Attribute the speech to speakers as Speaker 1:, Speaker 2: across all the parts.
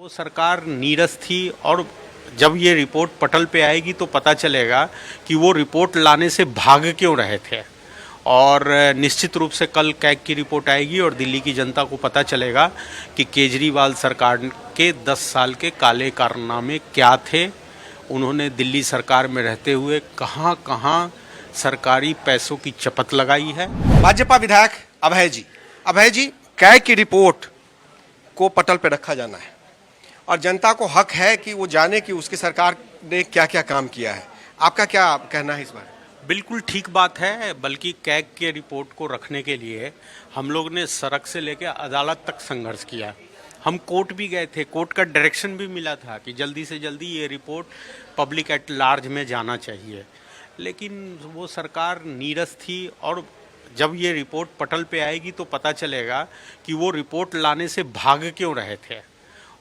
Speaker 1: सरकार नीरस थी और जब ये रिपोर्ट पटल पे आएगी तो पता चलेगा कि वो रिपोर्ट लाने से भाग क्यों रहे थे। और निश्चित रूप से कल कैग की रिपोर्ट आएगी और दिल्ली की जनता को पता चलेगा कि केजरीवाल सरकार के 10 साल के काले कारनामे क्या थे। उन्होंने दिल्ली सरकार में रहते हुए कहां कहां सरकारी पैसों की चपत लगाई है।
Speaker 2: भाजपा विधायक अभय जी, कैग की रिपोर्ट को पटल पर रखा जाना है और जनता को हक है कि वो जाने कि उसकी सरकार ने क्या क्या काम किया है। आपका क्या कहना है इस बारे?
Speaker 1: बिल्कुल ठीक बात है। बल्कि कैग के रिपोर्ट को रखने के लिए हम लोग ने सड़क से लेकर अदालत तक संघर्ष किया। हम कोर्ट भी गए थे, कोर्ट का डायरेक्शन भी मिला था कि जल्दी से जल्दी ये रिपोर्ट पब्लिक एट लार्ज में जाना चाहिए, लेकिन वो सरकार नीरस थी। और जब ये रिपोर्ट पटल पे आएगी तो पता चलेगा कि वो रिपोर्ट लाने से भाग क्यों रहे थे।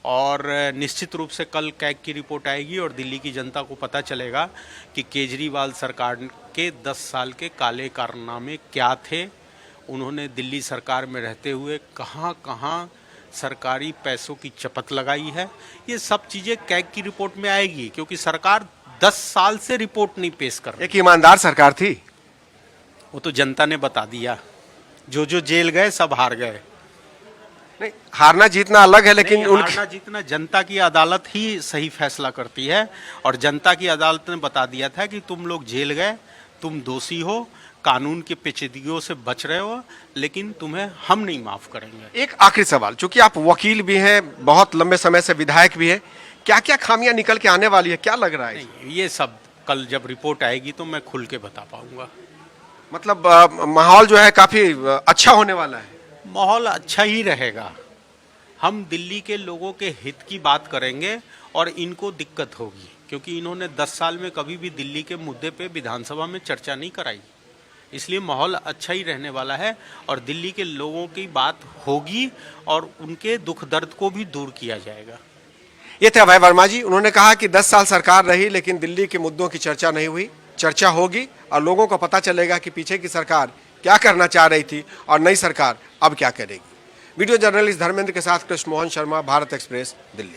Speaker 1: और निश्चित रूप से कल कैग की रिपोर्ट आएगी और दिल्ली की जनता को पता चलेगा कि केजरीवाल सरकार के 10 साल के काले कारनामे क्या थे। उन्होंने दिल्ली सरकार में रहते हुए कहां कहां सरकारी पैसों की चपत लगाई है। ये सब चीज़ें कैग की रिपोर्ट में आएगी, क्योंकि सरकार 10 साल से रिपोर्ट नहीं पेश कर रही।
Speaker 2: एक ईमानदार सरकार थी,
Speaker 1: वो तो जनता ने बता दिया। जो जो जेल गए सब हार गए।
Speaker 2: नहीं, हारना जीतना अलग है, लेकिन
Speaker 1: हारना जीतना जनता की अदालत ही सही फैसला करती है। और जनता की अदालत ने बता दिया था कि तुम लोग जेल गए, तुम दोषी हो, कानून के पेचीदगियों से बच रहे हो, लेकिन तुम्हें हम नहीं माफ करेंगे।
Speaker 2: एक आखिरी सवाल, चूंकि आप वकील भी हैं, बहुत लंबे समय से विधायक भी हैं, क्या क्या खामियां निकल के आने वाली है, क्या लग रहा है?
Speaker 1: नहीं, ये सब कल जब रिपोर्ट आएगी तो मैं खुल के बता पाऊंगा।
Speaker 2: मतलब माहौल जो है काफी अच्छा होने वाला है।
Speaker 1: माहौल अच्छा ही रहेगा। हम दिल्ली के लोगों के हित की बात करेंगे और इनको दिक्कत होगी, क्योंकि इन्होंने 10 साल में कभी भी दिल्ली के मुद्दे पे विधानसभा में चर्चा नहीं कराई। इसलिए माहौल अच्छा ही रहने वाला है और दिल्ली के लोगों की बात होगी और उनके दुख दर्द को भी दूर किया जाएगा।
Speaker 2: ये थे अभय वर्मा जी। उन्होंने कहा कि 10 साल सरकार रही लेकिन दिल्ली के मुद्दों की चर्चा नहीं हुई। चर्चा होगी और लोगों को पता चलेगा कि पीछे की सरकार क्या करना चाह रही थी और नई सरकार अब क्या करेगी। वीडियो जर्नलिस्ट धर्मेंद्र के साथ कृष्ण मोहन शर्मा, भारत एक्सप्रेस, दिल्ली।